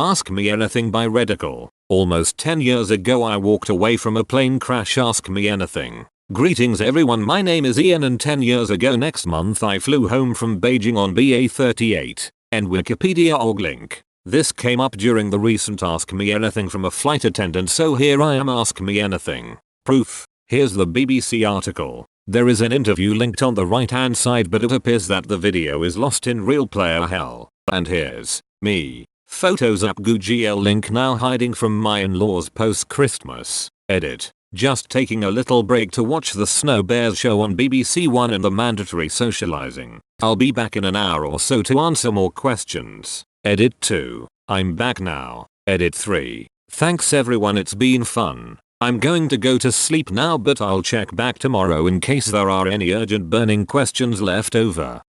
Ask Me Anything by Redical. Almost 10 years ago I walked away from a plane crash. Ask me anything. Greetings everyone, my name is Ian and 10 years ago next month I flew home from Beijing on BA38. End Wikipedia org link. This came up during the recent Ask Me Anything from a flight attendant, so here I am. Ask me anything. Proof. Here's the BBC article. There is an interview linked on the right hand side, but it appears that the video is lost in real player hell. And here's me. Photos up Google link now hiding from my in-laws post Christmas. Edit. Just taking a little break to watch the Snow Bears show on BBC One and the mandatory socializing. I'll be back in an hour or so to answer more questions. Edit 2. I'm back now. Edit 3. Thanks everyone, it's been fun. I'm going to go to sleep now, but I'll check back tomorrow in case there are any urgent burning questions left over.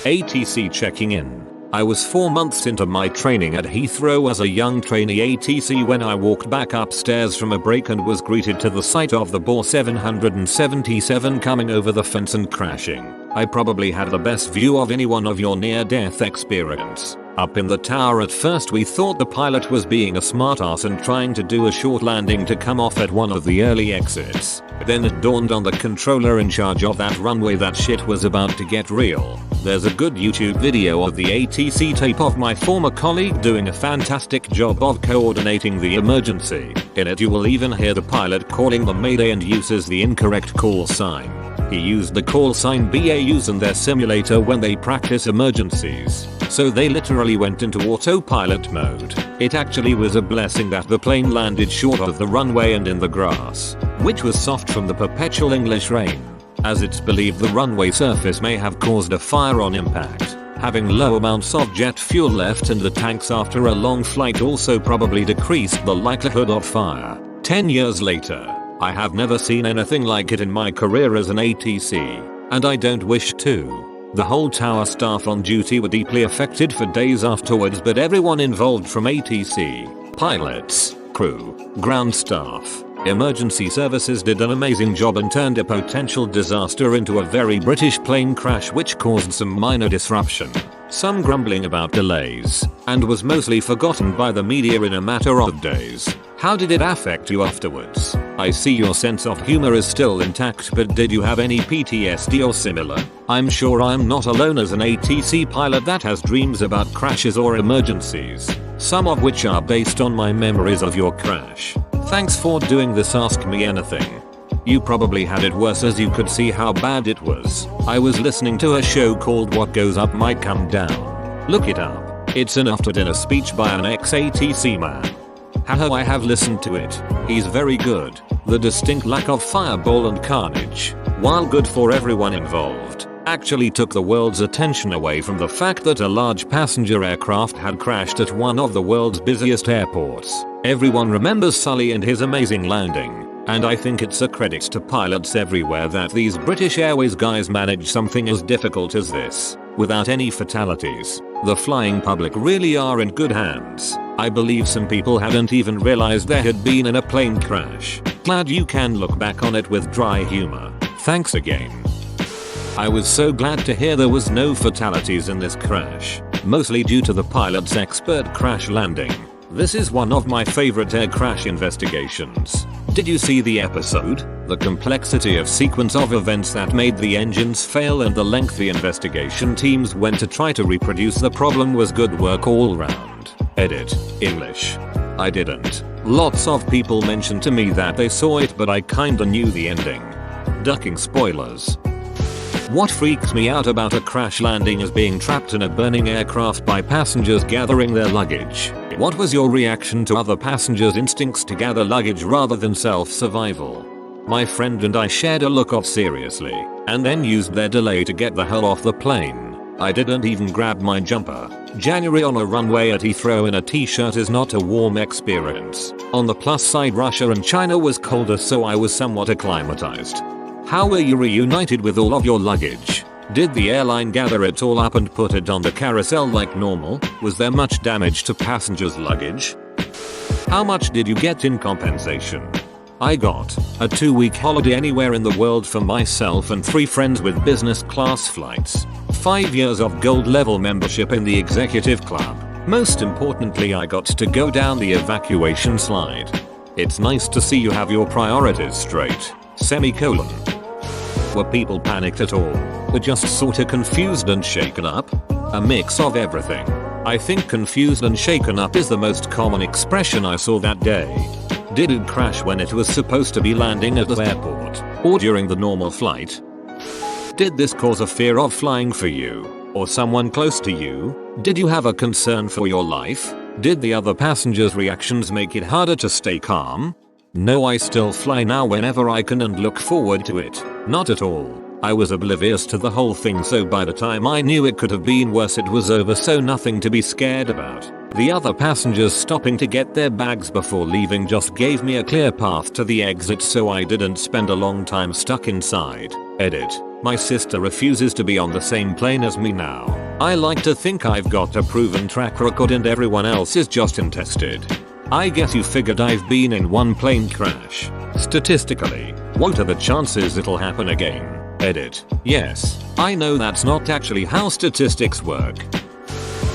ATC checking in. I was 4 months into my training at Heathrow as a young trainee ATC when I walked back upstairs from a break and was greeted to the sight of the Boeing 777 coming over the fence and crashing. I probably had the best view of anyone of your near-death experience. Up in the tower at first we thought the pilot was being a smartass and trying to do a short landing to come off at one of the early exits. Then it dawned on the controller in charge of that runway that shit was about to get real. There's a good YouTube video of the ATC tape of my former colleague doing a fantastic job of coordinating the emergency. In it you will even hear the pilot calling the mayday and uses the incorrect call sign. He used the call sign BAUs in their simulator when they practice emergencies, so they literally went into autopilot mode. It actually was a blessing that the plane landed short of the runway and in the grass, which was soft from the perpetual English rain, as it's believed the runway surface may have caused a fire on impact. Having low amounts of jet fuel left in the tanks after a long flight also probably decreased the likelihood of fire. 10 years later, I have never seen anything like it in my career as an ATC, and I don't wish to. The whole tower staff on duty were deeply affected for days afterwards, but everyone involved from ATC, pilots, crew, ground staff, emergency services did an amazing job and turned a potential disaster into a very British plane crash which caused some minor disruption, some grumbling about delays, and was mostly forgotten by the media in a matter of days. How did it affect you afterwards? I see your sense of humor is still intact, but did you have any PTSD or similar? I'm sure I'm not alone as an ATC pilot that has dreams about crashes or emergencies, some of which are based on my memories of your crash. Thanks for doing this Ask Me Anything. You probably had it worse, as you could see how bad it was. I was listening to a show called What Goes Up Might Come Down. Look it up. It's an after-dinner speech by an ex-ATC man. Haha, I have listened to it. He's very good. The distinct lack of fireball and carnage, while good for everyone involved, actually took the world's attention away from the fact that a large passenger aircraft had crashed at one of the world's busiest airports. Everyone remembers Sully and his amazing landing, and I think it's a credit to pilots everywhere that these British Airways guys managed something as difficult as this, without any fatalities. The flying public really are in good hands. I believe some people hadn't even realized there had been in a plane crash. Glad you can look back on it with dry humor. Thanks again. I was so glad to hear there was no fatalities in this crash, mostly due to the pilot's expert crash landing. This is one of my favorite air crash investigations. Did you see the episode? The complexity of sequence of events that made the engines fail and the length the investigation teams went to try to reproduce the problem was good work all round. Edit. English. I didn't. Lots of people mentioned to me that they saw it, but I kinda knew the ending. Ducking spoilers. What freaks me out about a crash landing is being trapped in a burning aircraft by passengers gathering their luggage. What was your reaction to other passengers' instincts to gather luggage rather than self-survival? My friend and I shared a look of seriously, and then used their delay to get the hell off the plane. I didn't even grab my jumper. January on a runway at Heathrow in a t-shirt is not a warm experience. On the plus side, Russia and China was colder, so I was somewhat acclimatized. How were you reunited with all of your luggage? Did the airline gather it all up and put it on the carousel like normal? Was there much damage to passengers' luggage? How much did you get in compensation? I got a 2-week holiday anywhere in the world for myself and 3 friends with business class flights, 5 years of gold level membership in the executive club, Most importantly, I got to go down the evacuation slide. It's nice to see you have your priorities straight. Semicolon. Were people panicked at all? Or just sorta confused and shaken up? A mix of everything. I think confused and shaken up is the most common expression I saw that day. Did it crash when it was supposed to be landing at the airport? Or during the normal flight? Did this cause a fear of flying for you? Or someone close to you? Did you have a concern for your life? Did the other passengers' reactions make it harder to stay calm? No, I still fly now whenever I can and look forward to it. Not at all. I was oblivious to the whole thing, so by the time I knew it could have been worse, it was over, so nothing to be scared about. The other passengers stopping to get their bags before leaving just gave me a clear path to the exit, so I didn't spend a long time stuck inside. Edit. My sister refuses to be on the same plane as me now. I like to think I've got a proven track record and everyone else is just untested. I guess you figured I've been in one plane crash. Statistically, what are the chances it'll happen again? Edit. Yes, I know that's not actually how statistics work.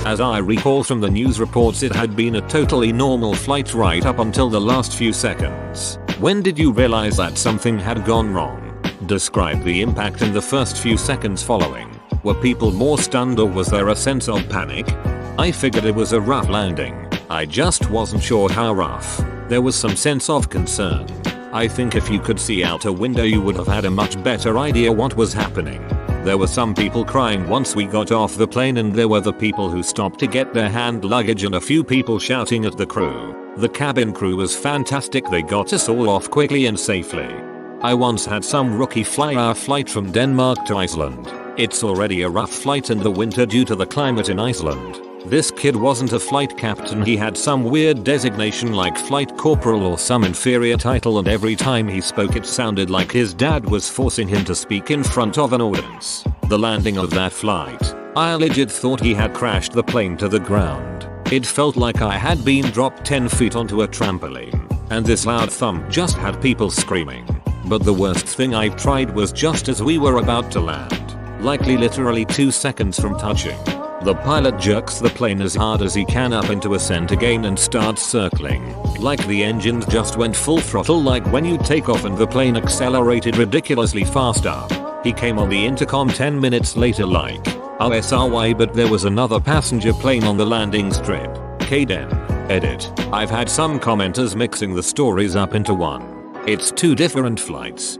As I recall from the news reports, it had been a totally normal flight right up until the last few seconds. When did you realize that something had gone wrong? Describe the impact in the first few seconds following. Were people more stunned or was there a sense of panic? I figured it was a rough landing. I just wasn't sure how rough. There was some sense of concern. I think if you could see out a window you would have had a much better idea what was happening. There were some people crying once we got off the plane, and there were the people who stopped to get their hand luggage and a few people shouting at the crew. The cabin crew was fantastic, they got us all off quickly and safely. I once had some rookie fly our flight from Denmark to Iceland. It's already a rough flight in the winter due to the climate in Iceland. This kid wasn't a flight captain, he had some weird designation like flight corporal or some inferior title, and every time he spoke it sounded like his dad was forcing him to speak in front of an audience. The landing of that flight, I legit thought he had crashed the plane to the ground. It felt like I had been dropped 10 feet onto a trampoline, and this loud thump just had people screaming. But the worst thing I tried was just as we were about to land, likely literally 2 seconds from touching. The pilot jerks the plane as hard as he can up into ascent again and starts circling, like the engines just went full throttle, like when you take off and the plane accelerated ridiculously fast up. He came on the intercom 10 minutes later like, "Oh SRY, but there was another passenger plane on the landing strip." KDen. Edit. I've had some commenters mixing the stories up into one. It's 2 different flights.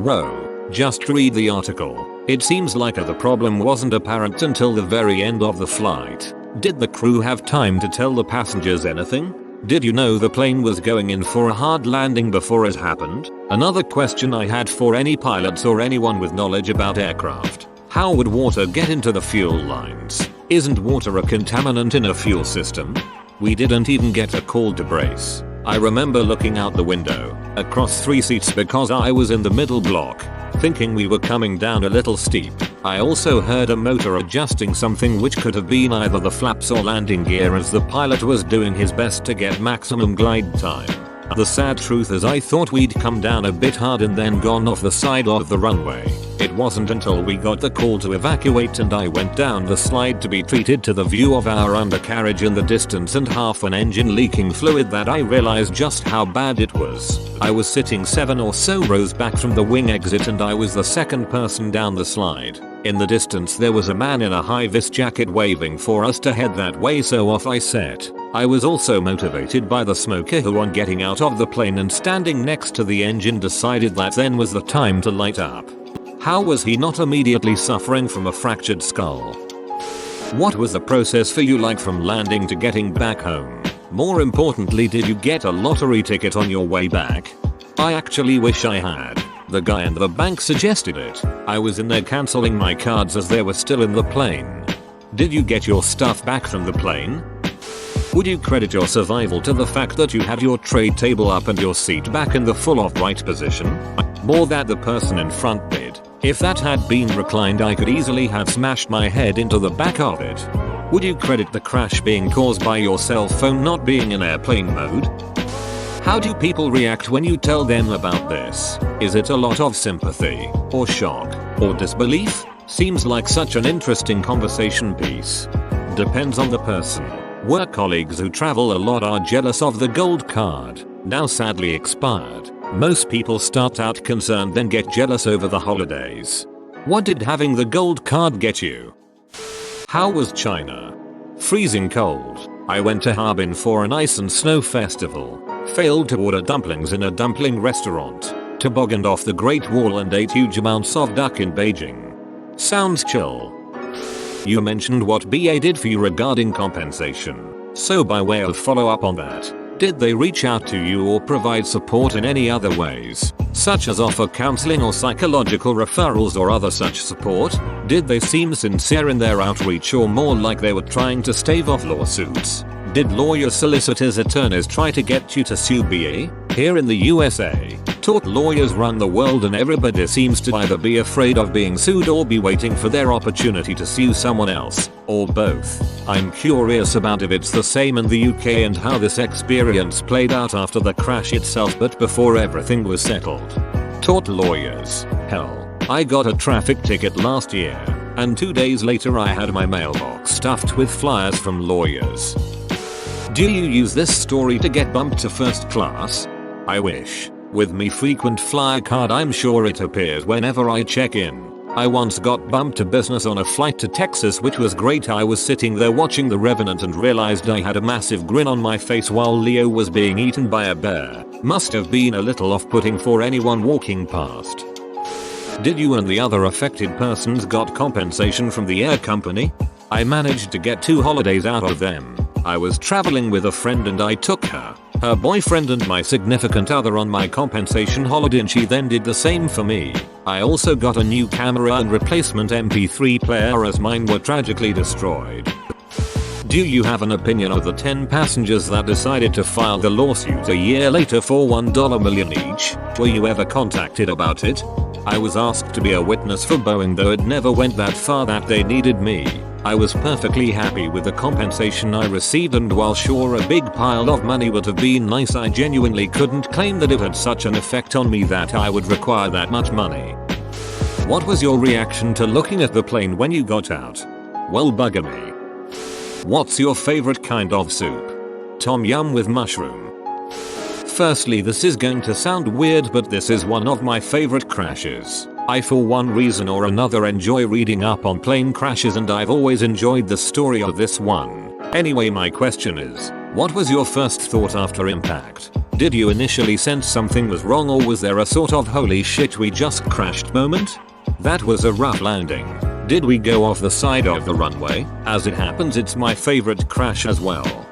Row. Just read the article. It seems like the problem wasn't apparent until the very end of the flight. Did the crew have time to tell the passengers anything? Did you know the plane was going in for a hard landing before it happened? Another question I had for any pilots or anyone with knowledge about aircraft. How would water get into the fuel lines? Isn't water a contaminant in a fuel system? We didn't even get a call to brace. I remember looking out the window, across 3 seats because I was in the middle block, thinking we were coming down a little steep. I also heard a motor adjusting something which could have been either the flaps or landing gear, as the pilot was doing his best to get maximum glide time. The sad truth is I thought we'd come down a bit hard and then gone off the side of the runway. It wasn't until we got the call to evacuate and I went down the slide to be treated to the view of our undercarriage in the distance and half an engine leaking fluid that I realized just how bad it was. I was sitting 7 or so rows back from the wing exit and I was the second person down the slide. In the distance there was a man in a high-vis jacket waving for us to head that way, so off I set. I was also motivated by the smoker who, on getting out of the plane and standing next to the engine, decided that then was the time to light up. How was he not immediately suffering from a fractured skull? What was the process for you like from landing to getting back home? More importantly, did you get a lottery ticket on your way back? I actually wish I had. The guy in the bank suggested it. I was in there cancelling my cards as they were still in the plane. Did you get your stuff back from the plane? Would you credit your survival to the fact that you had your tray table up and your seat back in the full upright position? More that the person in front did. If that had been reclined, I could easily have smashed my head into the back of it. Would you credit the crash being caused by your cell phone not being in airplane mode? How do people react when you tell them about this? Is it a lot of sympathy, or shock, or disbelief? Seems like such an interesting conversation piece. Depends on the person. Work colleagues who travel a lot are jealous of the gold card, now sadly expired. Most people start out concerned then get jealous over the holidays. What did having the gold card get you? How was China? Freezing cold. I went to Harbin for an ice and snow festival. Failed to order dumplings in a dumpling restaurant. Tobogganed off the Great Wall and ate huge amounts of duck in Beijing. Sounds chill. You mentioned what BA did for you regarding compensation. So by way of follow up on that, did they reach out to you or provide support in any other ways, such as offer counseling or psychological referrals or other such support? Did they seem sincere in their outreach or more like they were trying to stave off lawsuits? Did lawyers, solicitors, attorneys try to get you to sue BA? Here in the USA, tort lawyers run the world and everybody seems to either be afraid of being sued or be waiting for their opportunity to sue someone else, or both. I'm curious about if it's the same in the UK and how this experience played out after the crash itself but before everything was settled. Tort lawyers. Hell, I got a traffic ticket last year, and 2 days later I had my mailbox stuffed with flyers from lawyers. Do you use this story to get bumped to first class? I wish. With me frequent flyer card I'm sure it appears whenever I check in. I once got bumped to business on a flight to Texas which was great. I was sitting there watching The Revenant and realized I had a massive grin on my face while Leo was being eaten by a bear. Must have been a little off-putting for anyone walking past. Did you and the other affected persons got compensation from the air company? I managed to get 2 holidays out of them. I was traveling with a friend and I took her boyfriend and my significant other on my compensation holiday and she then did the same for me. I also got a new camera and replacement MP3 player as mine were tragically destroyed. Do you have an opinion of the 10 passengers that decided to file the lawsuit a year later for $1 million each? Were you ever contacted about it? I was asked to be a witness for Boeing though it never went that far that they needed me. I was perfectly happy with the compensation I received and while sure a big pile of money would have been nice I genuinely couldn't claim that it had such an effect on me that I would require that much money. What was your reaction to looking at the plane when you got out? Well bugger me. What's your favorite kind of soup? Tom yum with mushroom. Firstly, this is going to sound weird but this is one of my favorite crashes. I for one reason or another enjoy reading up on plane crashes and I've always enjoyed the story of this one. Anyway, my question is, what was your first thought after impact? Did you initially sense something was wrong or was there a sort of holy shit we just crashed moment? That was a rough landing. Did we go off the side of the runway? As it happens it's my favorite crash as well.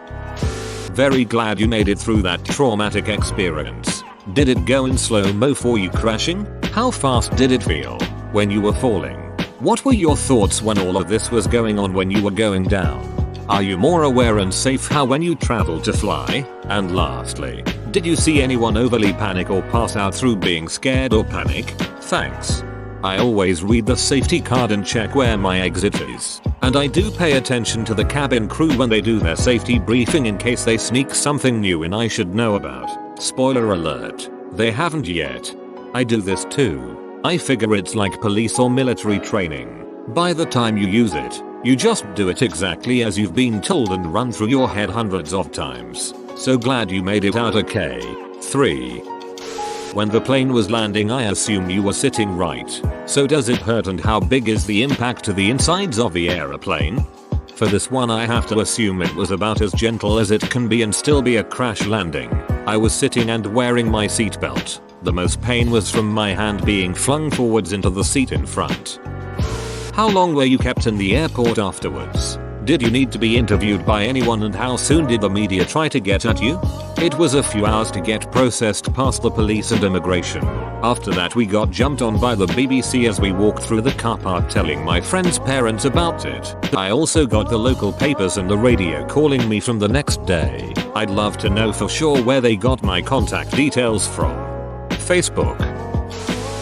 Very glad you made it through that traumatic experience. Did it go in slow-mo for you crashing? How fast did it feel when you were falling? What were your thoughts when all of this was going on when you were going down? Are you more aware and safe how when you travel to fly? And lastly, did you see anyone overly panic or pass out through being scared or panic? Thanks. I always read the safety card and check where my exit is. And I do pay attention to the cabin crew when they do their safety briefing in case they sneak something new in I should know about. Spoiler alert. They haven't yet. I do this too. I figure it's like police or military training. By the time you use it, you just do it exactly as you've been told and run through your head hundreds of times. So glad you made it out okay. 3. When the plane was landing I assume you were sitting right. So does it hurt and how big is the impact to the insides of the aeroplane? For this one I have to assume it was about as gentle as it can be and still be a crash landing. I was sitting and wearing my seatbelt. The most pain was from my hand being flung forwards into the seat in front. How long were you kept in the airport afterwards? Did you need to be interviewed by anyone and how soon did the media try to get at you? It was a few hours to get processed past the police and immigration. After that we got jumped on by the BBC as we walked through the car park telling my friend's parents about it. I also got the local papers and the radio calling me from the next day. I'd love to know for sure where they got my contact details from. Facebook.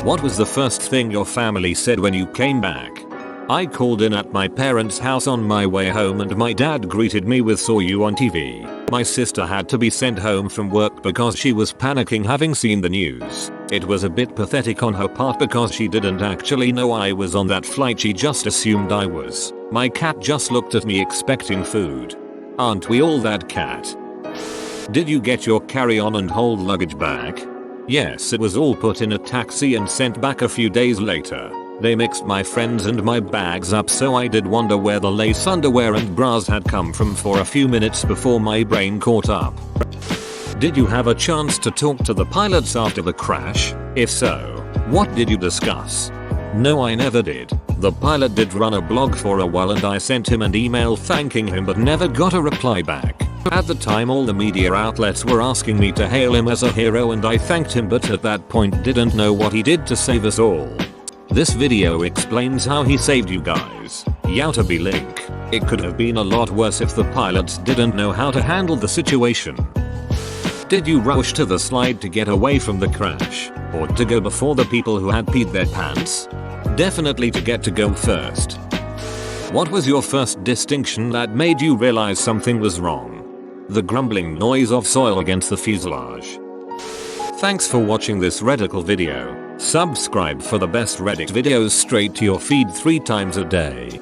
What was the first thing your family said when you came back? I called in at my parents' house on my way home and my dad greeted me with "saw you on TV." My sister had to be sent home from work because she was panicking having seen the news. It was a bit pathetic on her part because she didn't actually know I was on that flight, she just assumed I was. My cat just looked at me expecting food. Aren't we all that cat? Did you get your carry-on and hold luggage back? Yes, it was all put in a taxi and sent back a few days later. They mixed my friends and my bags up, so I did wonder where the lace underwear and bras had come from for a few minutes before my brain caught up. Did you have a chance to talk to the pilots after the crash? If so, what did you discuss? No, I never did. The pilot did run a blog for a while and I sent him an email thanking him but never got a reply back. At the time all the media outlets were asking me to hail him as a hero and I thanked him, but at that point didn't know what he did to save us all. This video explains how he saved you guys. Yowta be link. It could have been a lot worse if the pilots didn't know how to handle the situation. Did you rush to the slide to get away from the crash? Or to go before the people who had peed their pants? Definitely to get to go first. What was your first distinction that made you realize something was wrong? The grumbling noise of soil against the fuselage. Thanks for watching this radical video. Subscribe for the best Reddit videos straight to your feed 3 times a day.